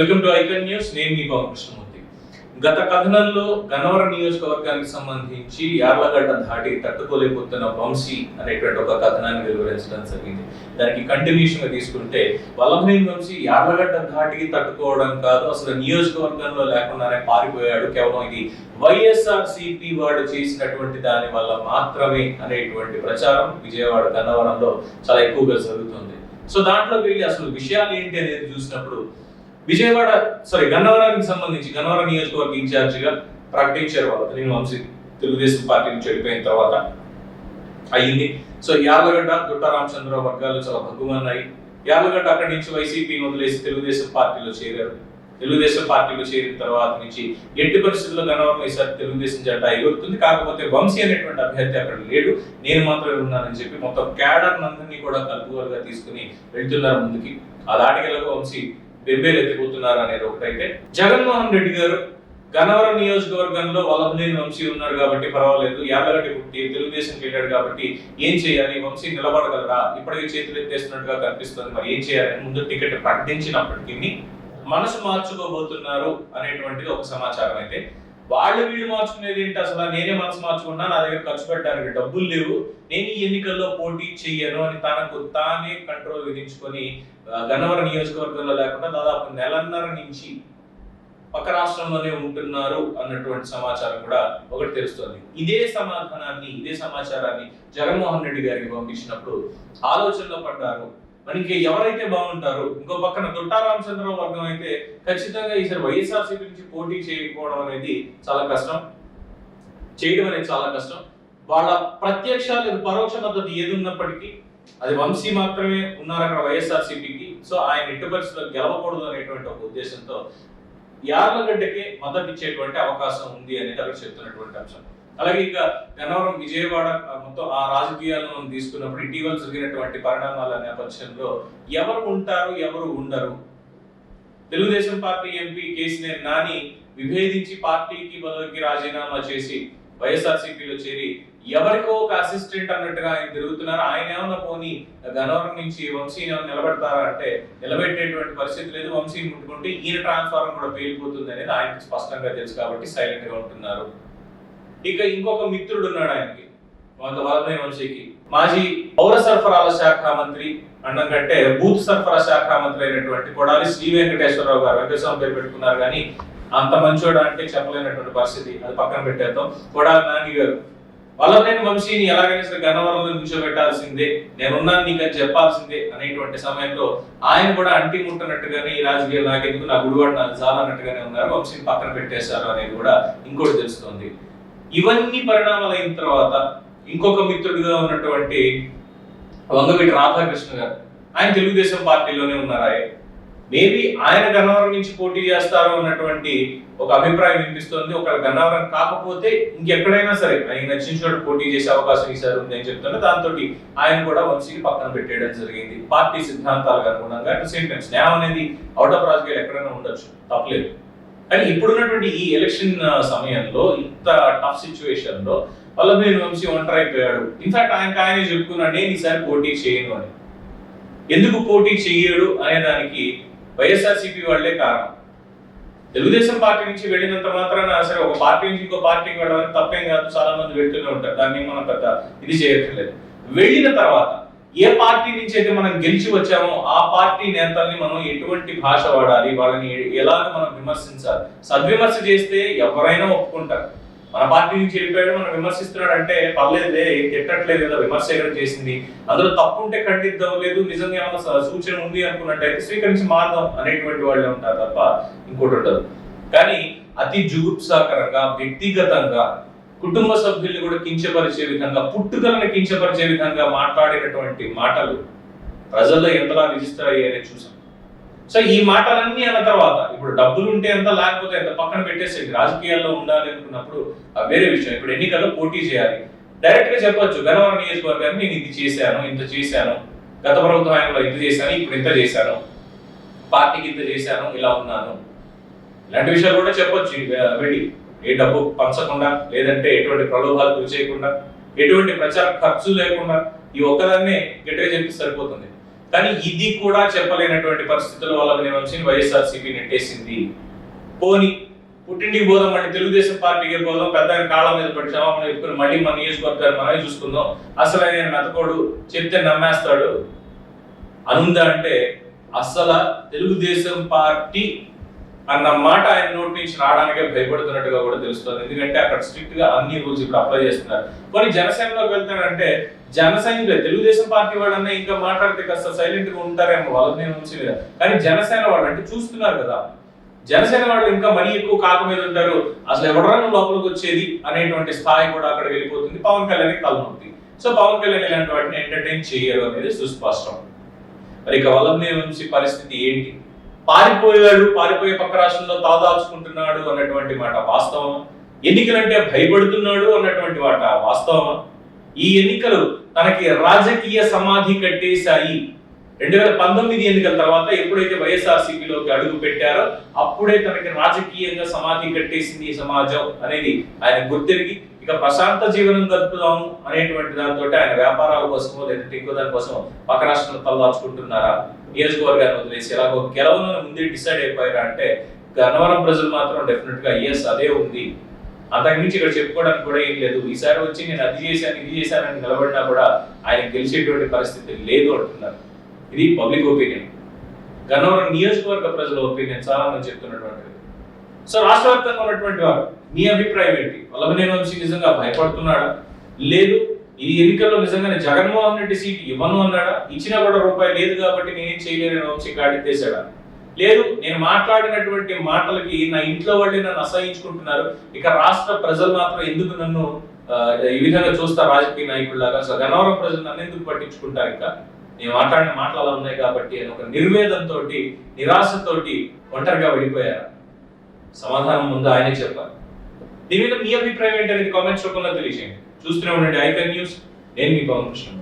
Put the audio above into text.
Welcome to icon news. నేను మీ కృష్ణమూర్తి. గత కథనంలో గన్నవరం నియోజకవర్గానికి సంబంధించి యార్లగడ్డ దాటి తట్టుకోలేకపోతున్న వంశీ అనేటువంటి ఒక కథనాన్ని వెలువరించడం జరిగింది. దానికి కంటిన్యూషన్ గా తీసుకుంటే వల్లభనేని వంశీ యార్లగడ్డ దాటికి తట్టుకోవడం కాదు, అసలు నియోజకవర్గంలో లేకుండానే పారిపోయాడు, కేవలం ఇది వైఎస్ఆర్సీపీ వాడు చేసినటువంటి దాని వల్ల మాత్రమే అనేటువంటి ప్రచారం విజయవాడ గన్నవరంలో చాలా ఎక్కువగా జరుగుతుంది. సో దాంట్లోకి వెళ్ళి అసలు విషయాలు ఏంటి అనేది చూసినప్పుడు గన్నవరానికి సంబంధించి గన్నవరం నియోజకవర్గ ఇన్ఛార్జిగా ప్రకటించారు వల్లభనేని వంశీ తెలుగుదేశం పార్టీ నుంచి వెళ్ళిపోయిన తర్వాత అయ్యింది. సో యార్లగడ్డ దుట్ట రామచంద్రరావు వర్గాలు చాలా భగ్గుమన్నాయి. యార్లగడ్డ అక్కడి నుంచి వైసీపీని వదిలేసి తెలుగుదేశం పార్టీలో చేరారు. తెలుగుదేశం పార్టీలో చేరిన తర్వాత నుంచి ఎట్టి పరిస్థితుల్లో గన్నవరం ఈసారి తెలుగుదేశం జెండా ఎగురుతుంది, కాకపోతే వంశీ అనేటువంటి అభ్యర్థి అక్కడ లేడు, నేను మాత్రమే ఉన్నానని చెప్పి మొత్తం క్యాడర్ నందరినీ కూడా కలుపుగోలుగా తీసుకుని వెళ్తున్నారు ముందుకి. ఆ దాటికెళ్ళగా వంశీ బెబ్బేలు ఎత్తిపోతున్నారు అనేది ఒకటైతే, జగన్మోహన్ రెడ్డి గారు గన్నవరం నియోజకవర్గంలో వల్లభనేని వంశీ ఉన్నారు కాబట్టి పర్వాలేదు, యార్లగడ్డ పుట్టి తెలుగుదేశంకి వెళ్ళాడు కాబట్టి ఏం చేయాలి, వంశీ నిలబడగలరా, ఇప్పటికే చేతులు ఎత్తేస్తున్నట్టుగా కనిపిస్తుంది, మరి ఏం చేయాలని ముందు టికెట్ ప్రకటించినప్పటికీ మనసు మార్చుకోబోతున్నారు అనేటువంటిది ఒక సమాచారం. అయితే వీళ్ళు మార్చుకునేది ఏంటి, అసలు నేనే మనసు మార్చుకున్నా, నా దగ్గర ఖర్చు పెట్టడానికి డబ్బులు లేవు, నేను ఈ ఎన్నికల్లో పోటీ చెయ్యను అని తనకు తానే కంట్రోల్ విధించుకొని గన్నవరం నియోజకవర్గంలో లేకుండా దాదాపు నెలన్నర నుంచి పక్క రాష్ట్రంలోనే ఉంటున్నారు అన్నటువంటి సమాచారం కూడా ఒకటి తెలుస్తుంది. ఇదే సమాచారాన్ని జగన్మోహన్ రెడ్డి గారికి పంపించినప్పుడు ఆలోచనలో పడ్డారు, మనకి ఎవరైతే బాగుంటారు. ఇంకో పక్కన దుట్టా రామచంద్రరావు వర్గం అయితే ఖచ్చితంగా ఈసారి వైఎస్ఆర్సీపీ నుంచి పోటీ చేయకపోవడం అనేది చాలా కష్టం. వాళ్ళ ప్రత్యక్ష లేదా పరోక్ష మద్దతు ఏది ఉన్నప్పటికీ అది వంశీ మాత్రమే ఉన్నారు అక్కడ వైఎస్ఆర్సీపీకి. సో ఆయన ఎట్టి పరిస్థితుల్లో గెలవకూడదు అనేటువంటి ఒక ఉద్దేశంతో యార్లగడ్డకి మద్దతు ఇచ్చేటువంటి అవకాశం ఉంది అనేది అక్కడ చెప్తున్నటువంటి అంశం. అలాగే ఇక గన్నవరం విజయవాడ మొత్తం ఆ రాజకీయాలను మనం తీసుకున్నప్పుడు ఇటీవల జరిగినటువంటి పరిణామాల నేపథ్యంలో ఎవరు ఉంటారు ఎవరు ఉండరు, తెలుగుదేశం పార్టీ ఎంపీ కేసీఆర్ నాని విభేదించి పార్టీకి బదులుకి రాజీనామా చేసి వైఎస్ఆర్సీపీలో చేరి ఎవరికో ఒక అసిస్టెంట్ అన్నట్టుగా ఆయన తిరుగుతున్నారు. ఆయన ఏమన్నా పోనీ గన్నవరం నుంచి వంశీని నిలబెడతారా అంటే నిలబెట్టేటువంటి పరిస్థితి లేదు. వంశీని ముట్టుకుంటే ఈయన ట్రాన్స్ఫార్మర్ కూడా పేలిపోతుంది అనేది ఆయనకి స్పష్టంగా తెలుసు కాబట్టి సైలెంట్ గా ఉంటున్నారు. ఇక ఇంకొక మిత్రుడు ఉన్నాడు ఆయనకి, వల్లభనేని వంశీకి, మాజీ పౌర సరఫరాల శాఖ మంత్రి అనడం కంటే బూత్ సరఫరా శాఖ మంత్రి అయినటువంటి కొడాలి శ్రీ వెంకటేశ్వరరావు గారు, వెంకటేశ్వరం పేరు పెట్టుకున్నారు కానీ అంత మంచోడా అంటే చెప్పలేనటువంటి పరిస్థితి, అది పక్కన పెట్టేద్దాం. కొడాలి నాని గారు వల్లభనేని వంశీని ఎలాగైనా సరే గన్నవరంలో నిల్చోబెట్టాల్సిందే, నేనున్నాను నీకు అని చెప్పాల్సిందే అనేటువంటి సమయంలో ఆయన కూడా అంటి ముట్టనట్టుగానే ఈ రాజకీయాలు నాకెందుకు, నా గుడివాడు నాకు చాలా అన్నట్టుగానే ఉన్నారు, వంశీని పక్కన పెట్టేశారు అనేది కూడా ఇంకోటి తెలుస్తోంది. ఇవన్నీ పరిణామాలు అయిన తర్వాత ఇంకొక మిత్రుడిగా ఉన్నటువంటి వంగవీటి రాధాకృష్ణ గారు, ఆయన తెలుగుదేశం పార్టీలోనే ఉన్నారా, మేబీ ఆయన గన్నవరం నుంచి పోటీ చేస్తారు అన్నటువంటి ఒక అభిప్రాయం వినిపిస్తుంది. ఒక గన్నవరం కాకపోతే ఇంకెక్కడైనా సరే ఆయన నచ్చిన చోట పోటీ చేసే అవకాశం ఈసారి ఉంది అని చెప్తున్నారు. దాంతో ఆయన కూడా వంశీని పక్కన పెట్టేయడం జరిగింది పార్టీ సిద్ధాంతాలకు అనుగుణంగా. అట్ ద సేమ్ టైం స్నేహం అనేది అవుట్ ఆఫ్ రాజకీయాలు ఎక్కడైనా ఉండొచ్చు, తప్పలేదు. కానీ ఇప్పుడున్నటువంటి ఈ ఎలక్షన్ సమయంలో ఇంత టఫ్ సిచ్యువేషన్ లో వల్లభనేని వంశీ ఒంటరి అయిపోయాడు. ఇన్ఫాక్ట్ ఆయనే చెప్పుకున్నాడు, నేను ఈసారి పోటీ చేయను అని. ఎందుకు పోటీ చెయ్యడు అనే దానికి వైఎస్ఆర్సీపీ వాళ్లే కారణం. తెలుగుదేశం పార్టీ నుంచి వెళ్ళినంత మాత్రాన సరే ఒక పార్టీ నుంచి ఇంకో పార్టీకి వెళ్ళడానికి తప్పేం కాదు, చాలా మంది వెళ్తూనే ఉంటారు, దాన్ని మనం పెద్ద ఇది చేయట్లేదు. వెళ్ళిన తర్వాత ఏ పార్టీ నుంచి అయితే మనం గెలిచి వచ్చామో ఆ పార్టీ నేతల్ని మనం ఎటువంటి భాష వాడాలి, వాళ్ళని ఎలాగ మనం విమర్శించాలి. సద్విమర్శ చేస్తే ఎవరైనా ఒప్పుకుంటారు. మన పార్టీ నుంచి వెళ్ళిపోయాడు, మనం విమర్శిస్తున్నాడు అంటే పర్లేదులే, తిట్టట్లేదు కదా, విమర్శ చేసింది, అందులో తప్పు ఉంటే ఖండిద్దాం, లేదు నిజంగా ఏమైనా సూచన ఉంది అనుకున్నట్టయితే స్వీకరించి మారదాం అనేటువంటి వాళ్ళే ఉంటారు తప్ప ఇంకోటి ఉండదు. కానీ అతి జుగుప్సాకరంగా వ్యక్తిగతంగా కుటుంబ సభ్యుల్ని కూడా కించపరిచే విధంగా, పుట్టుకలను కించపరిచే విధంగా మాట్లాడినటువంటి మాటలు ప్రజల్లో ఎంతలా రిజిస్టర్ అయ్యాయని చూసాం. సో ఈ మాటలన్నీ అన్న తర్వాత ఇప్పుడు డబ్బులు ఉంటే ఎంత లేకపోతే ఎంత పక్కన పెట్టేసేది, రాజకీయాల్లో ఉండాలి అనుకున్నప్పుడు వేరే విషయం. ఇప్పుడు ఎన్నికల్లో పోటీ చేయాలి, డైరెక్ట్ గా చెప్పొచ్చు గన్నవరం నియోజకవర్గాన్ని నేను ఇది చేశాను, ఇంత చేశాను, గత ప్రభుత్వ హయాంలో ఇంత చేశాను, ఇప్పుడు ఇంత చేశాను, పార్టీకి ఇంత చేశాను, ఇలా ఉన్నాను, ఇలాంటి విషయాలు కూడా చెప్పొచ్చు. వెళ్ళి ఏ డబ్బు పంచకుండా, లేదంటే ఎటువంటి ప్రలోభాలు గురి చేయకుండా, ఎటువంటి ప్రచార ఖర్చు లేకుండా ఈ ఒక్కదాన్నే గట్టిగా చెప్పి సరిపోతుంది. కానీ ఇది కూడా చెప్పలేనటువంటి పరిస్థితుల్లో వల్లభనేని వంశీని వైఎస్ఆర్సీపీ నెట్టేసింది. పోని పుట్టింటికి పోదాం, మళ్ళీ తెలుగుదేశం పార్టీకి పోదాం, పెద్ద ఆయన కాళ్ళ మీద పడి క్షమాపణ చెప్పుకుని మళ్ళీ మన నియోజకవర్గాన్ని మనమే చూసుకుందాం, అసలు ఆయన మెతకోడు, చెప్తే నమ్మేస్తాడు అనుందా అంటే అసలు తెలుగుదేశం పార్టీ అన్న మాట ఆయన నోటి నుంచి రావడానికే భయపడుతున్నట్టుగా కూడా తెలుస్తుంది. ఎందుకంటే అక్కడ స్ట్రిక్ట్ గా అన్ని రూల్స్ ఇప్పుడు అప్లై చేస్తున్నారు. కొన్ని జనసేనలోకి వెళ్తాడంటే జనసైనికులే, తెలుగుదేశం పార్టీ వాళ్ళన్నా ఇంకా మాట్లాడితే కాస్త సైలెంట్ గా ఉంటారేమో వల్లభనేని వంశీ మీద, కానీ జనసేన వాళ్ళు అంటే చూస్తున్నారు కదా, జనసేన వాళ్ళు ఇంకా మరీ ఎక్కువ కాక మీద ఉంటారు. అసలు ఎవడన్నా లోపలికి వచ్చేది అనేటువంటి స్థాయి కూడా అక్కడ వెళ్ళిపోతుంది. పవన్ కళ్యాణ్కి తలనొప్పి. సో పవన్ కళ్యాణ్ ఇలాంటి వాటిని ఎంటర్టైన్ చేయరు అనేది సుస్పష్టం. మరి ఇక వల్లభనేని వంశీ పరిస్థితి ఏంటి? పారిపోయాడు, పారిపోయే పక్క రాష్ట్రంలో తాదాచుకుంటున్నాడు అన్నటువంటి మాట వాస్తవం. ఎన్నికలంటే భయపడుతున్నాడు అన్నటువంటి మాట వాస్తవం. ఈ ఎన్నికలు తనకి రాజకీయ సమాధి కట్టేశాయి. 2019 ఎన్నికల తర్వాత ఎప్పుడైతే వైఎస్ఆర్సీపీలోకి అడుగు పెట్టారో అప్పుడే తనకి రాజకీయంగా సమాధి కట్టేసింది ఈ సమాజం అనేది ఆయన గుర్తిరిగి ఇక ప్రశాంత జీవనం గడుపుదాము అనేటువంటి దాంతో ఆయన వ్యాపారాల కోసమో లేదంటే ఇంకో దానికోసం పక్క రాష్ట్రంలో తలదాచుకుంటున్నారా, నియోజకవర్గాన్ని వదిలేసి ఎలాగో గెలవను ముందే డిసైడ్ అయిపోయారా అంటే గన్నవరం ప్రజలు మాత్రం డెఫినెట్ గా ఎస్ అదే ఉంది, అంతకుమించి ఇక్కడ చెప్పుకోవడానికి కూడా ఏం లేదు. ఈసారి వచ్చి నేను అది చేశాను ఇది చేశానని నిలబడినా కూడా ఆయన గెలిచేటువంటి పరిస్థితి లేదు అంటున్నారు. ఇది పబ్లిక్ ఒపీనియన్, గన్నవరం నియోజకవర్గ ప్రజల ఒపీనియన్, చాలా మంది చెప్తున్నటువంటిది. సో రాష్ట్ర వ్యాప్తంగా ఉన్నటువంటి వారు మీ అభిప్రాయం ఏంటి? వల్లభనేని వంశీ నిజంగా భయపడుతున్నాడా, లేదు ఈ ఎన్నికల్లో నిజంగానే జగన్మోహన్ రెడ్డి సీట్ ఇవ్వను అన్నాడా, ఇచ్చినా కూడా రూపాయి లేదు కాబట్టి నేనేం చేయలేని వంశీ కాడెత్తేసాడా, లేదు నేను మాట్లాడినటువంటి మాటలకి నా ఇంట్లో వాళ్ళే నన్ను అసహించుకుంటున్నారు, ఇక రాష్ట్ర ప్రజలు మాత్రం ఎందుకు నన్ను ఈ విధంగా చూస్తారు రాజకీయ నాయకుల్లాగా, సో గన్నవరం ప్రజలు నన్ను ఎందుకు పట్టించుకుంటారు, ఇంకా నేను మాట్లాడిన మాటలు అలా ఉన్నాయి కాబట్టి అని ఒక నిర్వేదంతో నిరాశతోటి ఒంటరిగా వెళ్ళిపోయారు. సమాధానం ముందు ఆయనే చెప్పారు. దీని మీద మీ అభిప్రాయం ఏంటనేది కామెంట్స్ రూపంలో తెలియజేయండి. చూస్తూనే ఉండండి ఐకాన్ న్యూస్. నేను మీ పవన్ కృష్ణ.